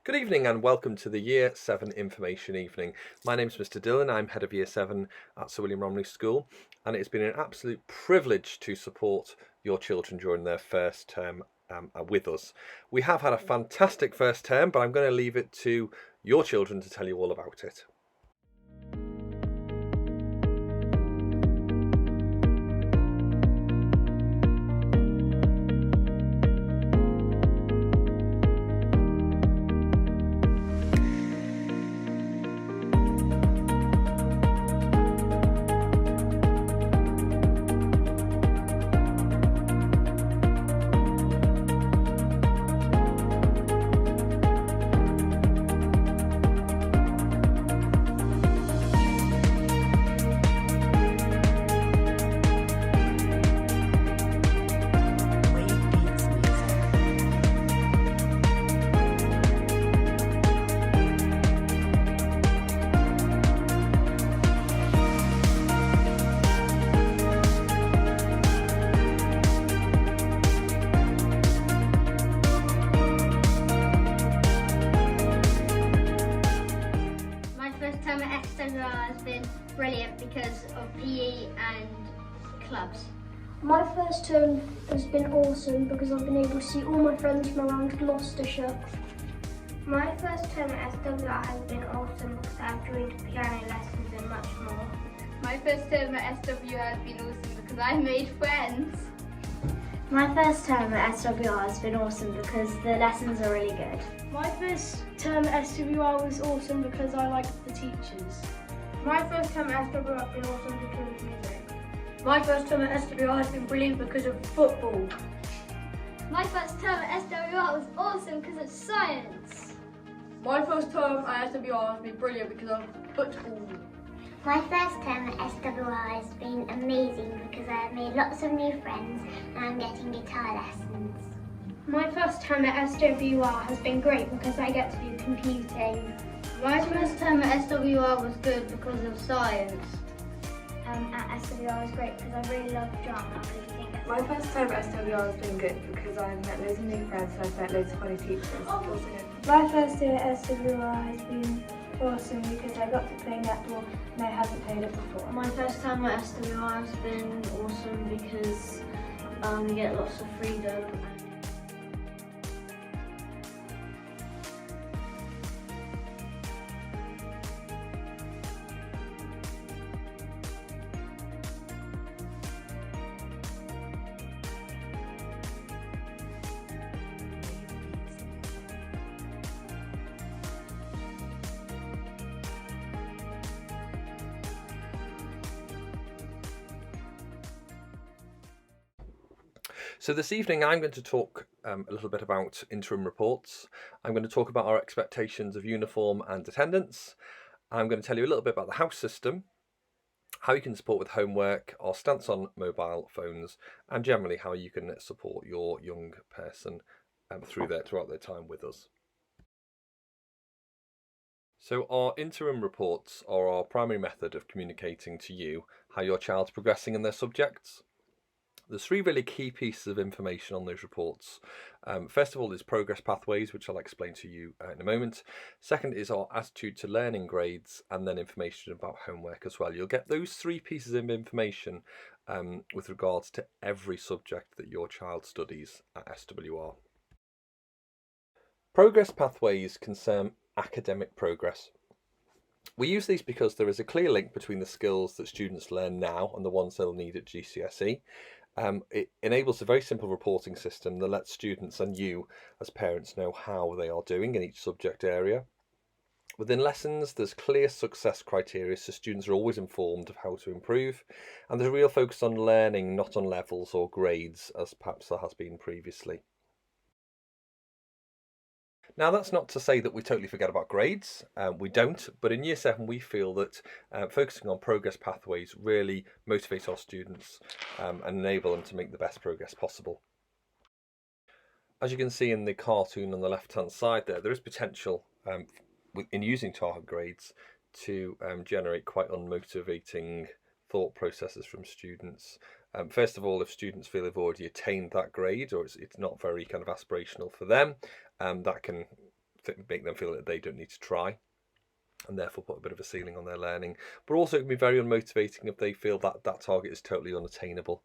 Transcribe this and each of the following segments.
Good evening and welcome to the Year 7 Information Evening. My name's Mr. Dillon, I'm Head of Year 7 at Sir William Romney School, and it's been an absolute privilege to support your children during their first term with us. We have had a fantastic first term, but I'm going to leave it to your children to tell you all about it. Term at SWR has been brilliant because of PE and clubs. My first term has been awesome because I've been able to see all my friends from around Gloucestershire. My first term at SWR has been awesome because I've joined piano lessons and much more. My first term at SWR has been awesome because I made friends. My first term at SWR has been awesome because the lessons are really good. My first term at SWR was awesome because I liked the teachers. My first term at SWR has been awesome because of music. My first term at SWR has been brilliant because of football. My first term at SWR was awesome because of science. My first term at SWR has been brilliant because of football. My first term at SWR has been amazing because I have made lots of new friends and I'm getting guitar lessons. My first term at SWR has been great because I get to do computing. My first term at SWR was good because of science. At SWR was great because I really love drama. My first term at SWR has been good because I've met loads of new friends and I've met loads of funny teachers. My first year at SWR has been awesome because I got to play netball and I haven't played it before. My first time at SWR has been awesome because you get lots of freedom. So this evening I'm going to talk a little bit about interim reports. I'm going to talk about our expectations of uniform and attendance. I'm going to tell you a little bit about the house system, how you can support with homework, our stance on mobile phones, and generally how you can support your young person throughout their time with us. So our interim reports are our primary method of communicating to you how your child's progressing in their subjects. There's three really key pieces of information on those reports. First of all is progress pathways, which I'll explain to you in a moment. Second is our attitude to learning grades, and then information about homework as well. You'll get those three pieces of information with regards to every subject that your child studies at SWR. Progress pathways concern academic progress. We use these because there is a clear link between the skills that students learn now and the ones they'll need at GCSE. It enables a very simple reporting system that lets students and you as parents know how they are doing in each subject area. Within lessons, there's clear success criteria, so students are always informed of how to improve, and there's a real focus on learning, not on levels or grades, as perhaps there has been previously. Now, that's not to say that we totally forget about grades. We don't, but in Year 7 we feel that focusing on progress pathways really motivates our students and enable them to make the best progress possible. As you can see in the cartoon on the left-hand side there is potential in using target grades to generate quite unmotivating thought processes from students. First of all, if students feel they've already attained that grade, or it's not very kind of aspirational for them, that can make them feel that they don't need to try, and therefore put a bit of a ceiling on their learning. But also it can be very unmotivating if they feel that that target is totally unattainable.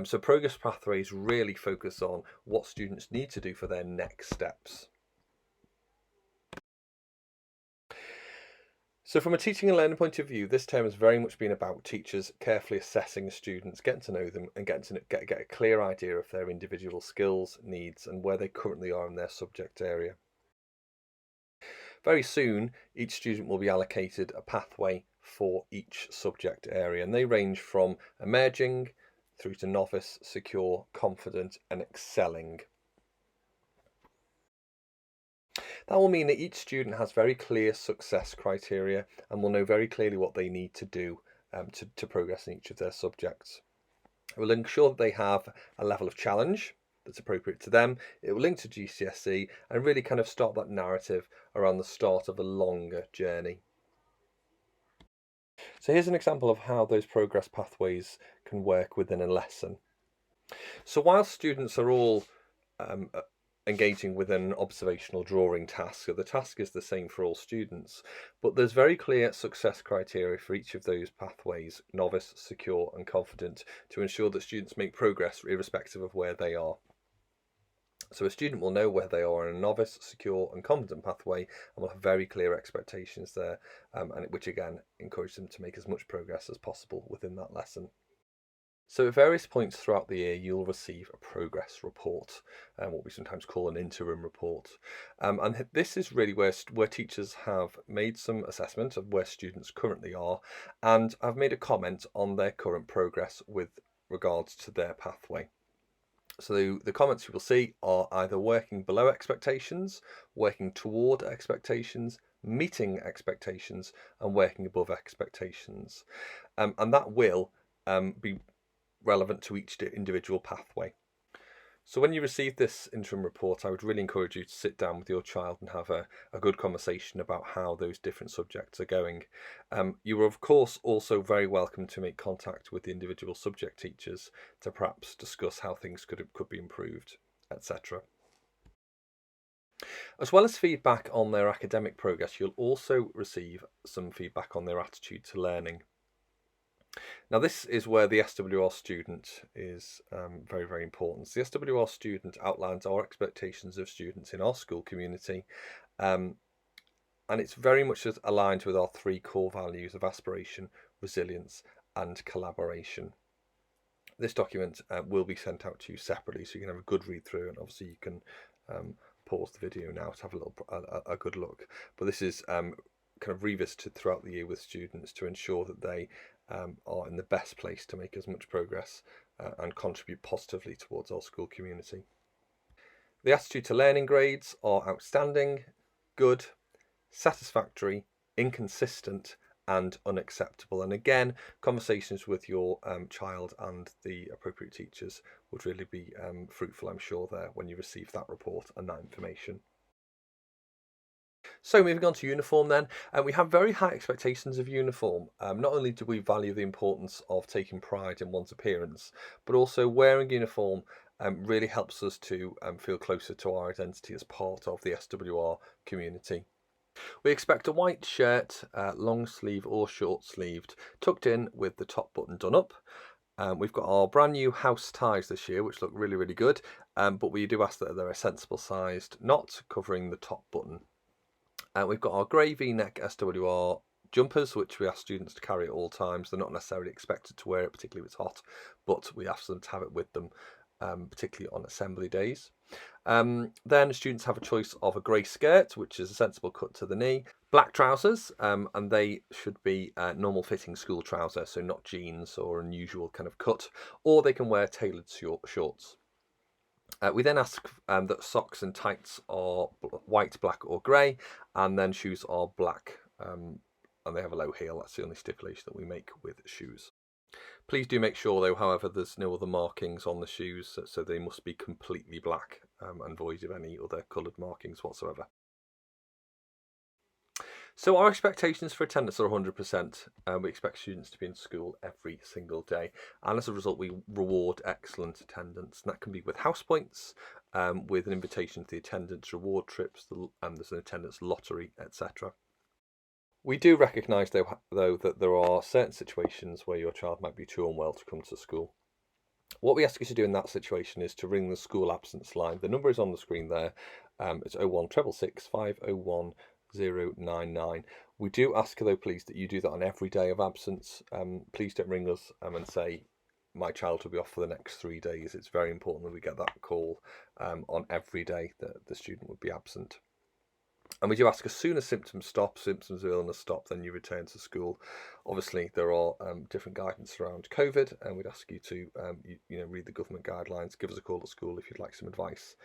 So progress pathways really focus on what students need to do for their next steps. So from a teaching and learning point of view, this term has very much been about teachers carefully assessing students, getting to know them, and getting to get a clear idea of their individual skills, needs, and where they currently are in their subject area. Very soon, each student will be allocated a pathway for each subject area, and they range from emerging through to novice, secure, confident, and excelling. That will mean that each student has very clear success criteria and will know very clearly what they need to do to progress in each of their subjects. It will ensure that they have a level of challenge that's appropriate to them. It will link to GCSE and really kind of start that narrative around the start of a longer journey. So here's an example of how those progress pathways can work within a lesson. So while students are all engaging with an observational drawing task, so the task is the same for all students, but there's very clear success criteria for each of those pathways: novice, secure, and confident, to ensure that students make progress irrespective of where they are. So a student will know where they are in a novice, secure, and confident pathway, and will have very clear expectations there, and which again encourage them to make as much progress as possible within that lesson. So at various points throughout the year, you'll receive a progress report, what we sometimes call an interim report. And this is really where teachers have made some assessment of where students currently are, and have made a comment on their current progress with regards to their pathway. So the comments you will see are either working below expectations, working toward expectations, meeting expectations, and working above expectations. And that will be relevant to each individual pathway. So when you receive this interim report, I would really encourage you to sit down with your child and have a good conversation about how those different subjects are going. You are of course also very welcome to make contact with the individual subject teachers to perhaps discuss how things could be improved, etc. As well as feedback on their academic progress, you'll also receive some feedback on their attitude to learning. Now this is where the SWR student is very, very important. So the SWR student outlines our expectations of students in our school community, and it's very much aligned with our 3 core values of aspiration, resilience, and collaboration. This document will be sent out to you separately, so you can have a good read through, and obviously you can pause the video now to have a good look. But this is kind of revisited throughout the year with students to ensure that they are in the best place to make as much progress and contribute positively towards our school community. The attitude to learning grades are outstanding, good, satisfactory, inconsistent, and unacceptable. And again, conversations with your child and the appropriate teachers would really be fruitful, I'm sure, there when you receive that report and that information. So moving on to uniform then, we have very high expectations of uniform. Not only do we value the importance of taking pride in one's appearance, but also wearing uniform really helps us to feel closer to our identity as part of the SWR community. We expect a white shirt, long sleeve or short sleeved, tucked in with the top button done up. We've got our brand new house ties this year, which look really, really good, but we do ask that they're a sensible sized knot covering the top button. We've got our grey V-neck SWR jumpers, which we ask students to carry at all times. They're not necessarily expected to wear it, particularly if it's hot, but we ask them to have it with them, particularly on assembly days. Then students have a choice of a grey skirt, which is a sensible cut to the knee, black trousers, and they should be normal fitting school trousers, so not jeans or unusual kind of cut, or they can wear tailored shorts. We then ask that socks and tights are white, black or grey, and then shoes are black and they have a low heel. That's the only stipulation that we make with shoes. Please do make sure though, however, there's no other markings on the shoes, so they must be completely black and void of any other coloured markings whatsoever. So our expectations for attendance are 100%. We expect students to be in school every single day, and as a result we reward excellent attendance, and that can be with house points, with an invitation to the attendance reward trips, there's an attendance lottery, etc. We do recognise though that there are certain situations where your child might be too unwell to come to school. What we ask you to do in that situation is to ring the school absence line. The number is on the screen there. It's 01666 501 099. We do ask though, please, that you do that on every day of absence. Please don't ring us and say my child will be off for the next 3 days. It's very important that we get that call on every day that the student would be absent. And we do ask, as soon as symptoms of illness stop, then you return to school. Obviously, there are different guidance around COVID, and we'd ask you to read the government guidelines. Give us a call at school if you'd like some advice.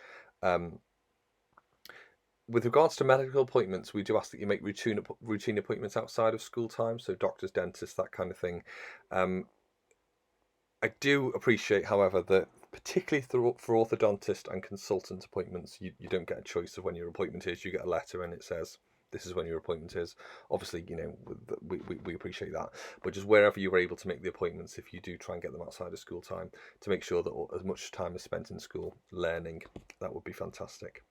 With regards to medical appointments, we do ask that you make routine appointments outside of school time, so doctors, dentists, that kind of thing. I do appreciate, however, that particularly for orthodontist and consultant appointments, you don't get a choice of when your appointment is. You get a letter and it says this is when your appointment is. Obviously, we appreciate that, but just wherever you were able to make the appointments, if you do try and get them outside of school time, to make sure that as much time is spent in school learning, that would be fantastic.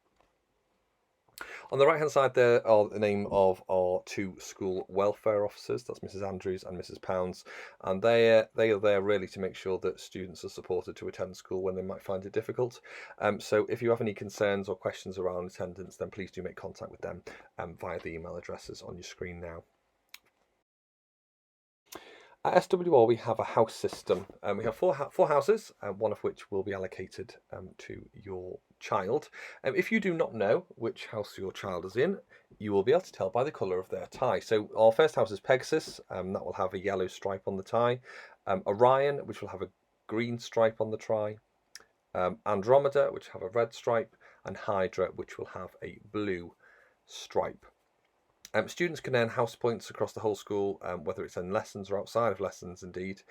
On the right hand side there are the name of our 2 school welfare officers. That's Mrs Andrews and Mrs Pounds, and they are there really to make sure that students are supported to attend school when they might find it difficult. So if you have any concerns or questions around attendance, then please do make contact with them via the email addresses on your screen now. At SWR we have a house system. We have four houses, one of which will be allocated to your child. If you do not know which house your child is in, you will be able to tell by the colour of their tie. So our first house is Pegasus, that will have a yellow stripe on the tie. Orion, which will have a green stripe on the tie. Andromeda, which will have a red stripe, and Hydra, which will have a blue stripe. Students can earn house points across the whole school, whether it's in lessons or outside of lessons indeed,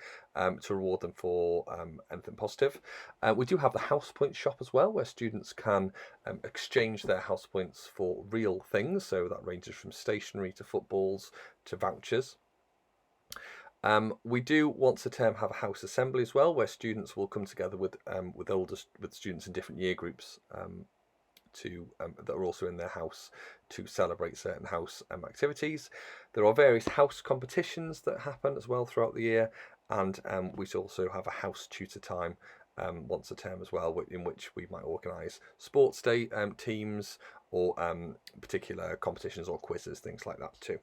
to reward them for anything positive. We do have the house point shop as well, where students can exchange their house points for real things, so that ranges from stationery to footballs to vouchers. We do once a term have a house assembly as well, where students will come together with students in different year groups that are also in their house to celebrate certain house activities. There are various house competitions that happen as well throughout the year, and we also have a house tutor time once a term as well, in which we might organise sports day teams or particular competitions or quizzes, things like that too.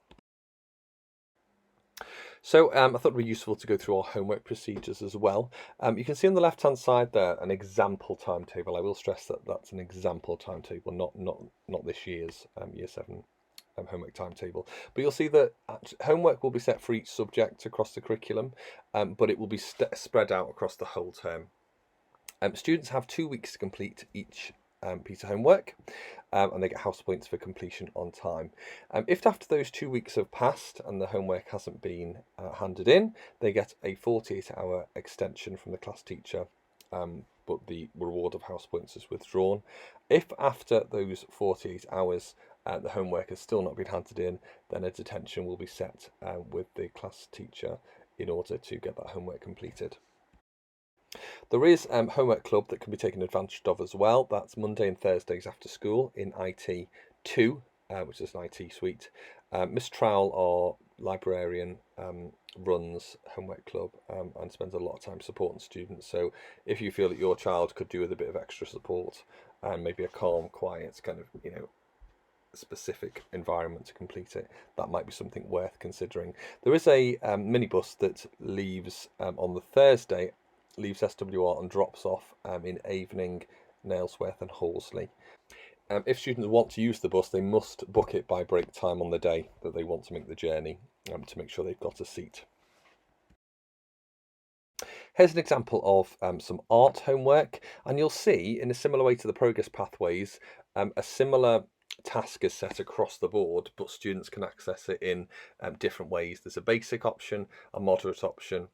So I thought it would be useful to go through our homework procedures as well. You can see on the left hand side there an example timetable. I will stress that that's an example timetable, not this year's Year 7 homework timetable. But you'll see that homework will be set for each subject across the curriculum, but it will be spread out across the whole term. Students have 2 weeks to complete each piece of homework, and they get house points for completion on time. If after those 2 weeks have passed and the homework hasn't been handed in, they get a 48-hour extension from the class teacher, but the reward of house points is withdrawn. If after those 48 hours the homework has still not been handed in, then a detention will be set with the class teacher in order to get that homework completed. There is homework club that can be taken advantage of as well. That's Monday and Thursdays after school in IT 2, which is an IT suite. Miss Trowell, our librarian, runs homework club and spends a lot of time supporting students. So if you feel that your child could do with a bit of extra support and maybe a calm, quiet kind of specific environment to complete it, that might be something worth considering. There is a minibus that leaves on the Thursday, leaves SWR and drops off in Avening, Nailsworth and Horsley. If students want to use the bus, they must book it by break time on the day that they want to make the journey to make sure they've got a seat. Here's an example of some art homework, and you'll see in a similar way to the progress pathways, a similar task is set across the board, but students can access it in different ways. There's a basic option, a moderate option,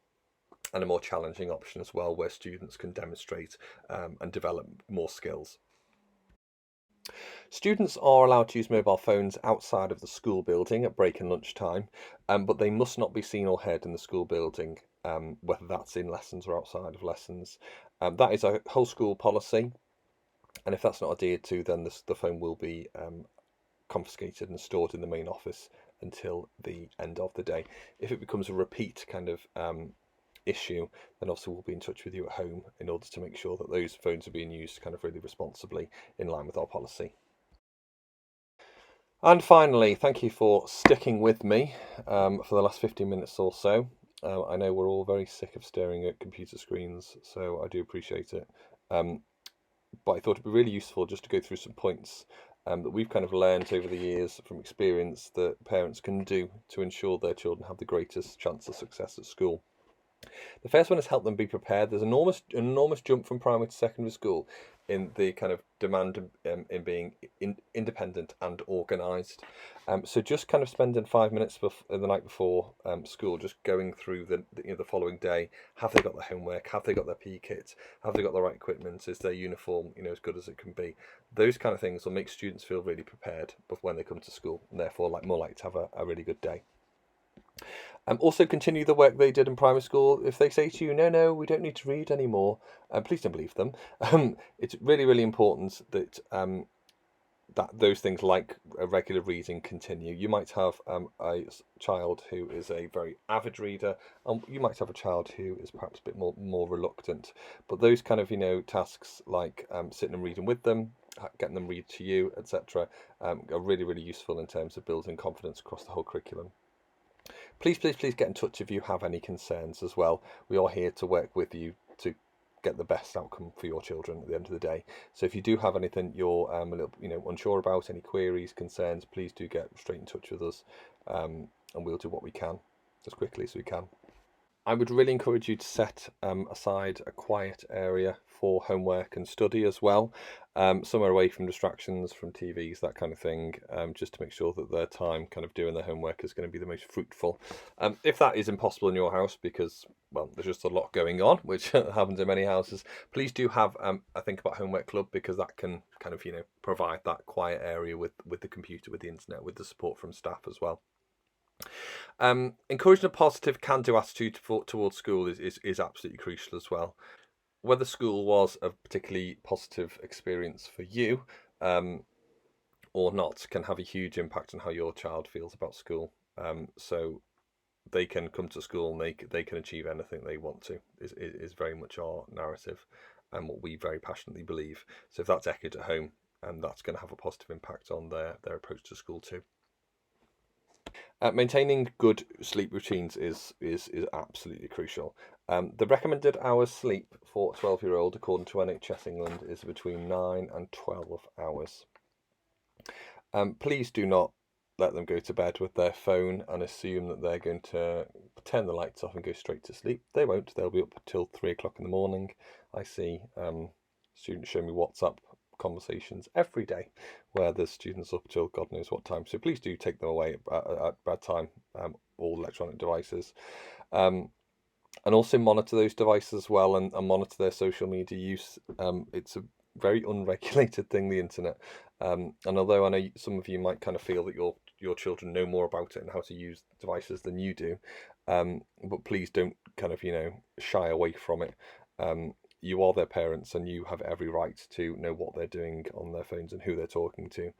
and a more challenging option as well, where students can demonstrate and develop more skills. Students are allowed to use mobile phones outside of the school building at break and lunchtime, but they must not be seen or heard in the school building, whether that's in lessons or outside of lessons. That is a whole school policy, and if that's not adhered to, then the phone will be confiscated and stored in the main office until the end of the day. If it becomes a repeat kind of issue, then obviously we'll be in touch with you at home in order to make sure that those phones are being used kind of really responsibly in line with our policy. And finally, thank you for sticking with me for the last 15 minutes or so. I know we're all very sick of staring at computer screens, so I do appreciate it. But I thought it'd be really useful just to go through some points that we've kind of learned over the years from experience that parents can do to ensure their children have the greatest chance of success at school. The first one is help them be prepared. There's an enormous jump from primary to secondary school in the kind of demand in being independent and organised. So just kind of spending 5 minutes the night before school, just going through the following day. Have they got their homework? Have they got their PE kit? Have they got the right equipment? Is their uniform as good as it can be? Those kind of things will make students feel really prepared when they come to school, and therefore more likely to have a really good day. Also continue the work they did in primary school. If they say to you, no, we don't need to read anymore, please don't believe them. It's really, really important that that those things like a regular reading continue. You might have a child who is a very avid reader, and you might have a child who is perhaps a bit more reluctant. But those kind of tasks like sitting and reading with them, getting them read to you, etc., are really, really useful in terms of building confidence across the whole curriculum. Please get in touch if you have any concerns as well. We are here to work with you to get the best outcome for your children at the end of the day. So if you do have anything you're a little unsure about, any queries, concerns, please do get straight in touch with us, and we'll do what we can as quickly as we can. I would really encourage you to set aside a quiet area for homework and study as well, somewhere away from distractions, from TVs, that kind of thing, just to make sure that their time kind of doing their homework is going to be the most fruitful. If that is impossible in your house because, well, there's just a lot going on, which happens in many houses, please do have a Think About Homework Club, because that can kind of provide that quiet area with the computer, with the internet, with the support from staff as well. Encouraging a positive can-do attitude towards school is absolutely crucial as well. Whether school was a particularly positive experience for you or not can have a huge impact on how your child feels about school. So they can come to school and they can achieve anything they want to is very much our narrative and what we very passionately believe. So if that's echoed at home, that's going to have a positive impact on their approach to school too. Maintaining good sleep routines is absolutely crucial. The recommended hours sleep for a 12-year-old, according to NHS England, is between 9 and 12 hours. Please do not let them go to bed with their phone and assume that they're going to turn the lights off and go straight to sleep. They won't. They'll be up till 3 o'clock in the morning. I see students show me WhatsApp conversations every day where there's students up till God knows what time. So please do take them away at bedtime, all electronic devices. And also monitor those devices as well, and monitor their social media use. It's a very unregulated thing, the internet. And although I know some of you might kind of feel that your children know more about it and how to use devices than you do, but please don't kind of shy away from it. You are their parents, and you have every right to know what they're doing on their phones and who they're talking to.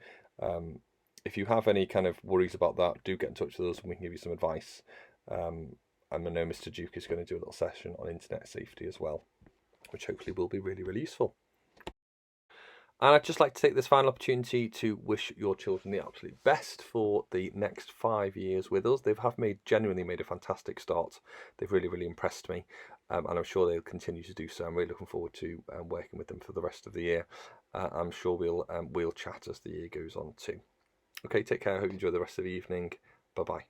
If you have any kind of worries about that, do get in touch with us and we can give you some advice. And I know Mr. Duke is going to do a little session on internet safety as well, which hopefully will be really, really useful. And I'd just like to take this final opportunity to wish your children the absolute best for the next 5 years with us. They have genuinely made a fantastic start. They've really, really impressed me, and I'm sure they'll continue to do so. I'm really looking forward to working with them for the rest of the year. I'm sure we'll chat as the year goes on too. Okay, take care. I hope you enjoy the rest of the evening. Bye-bye.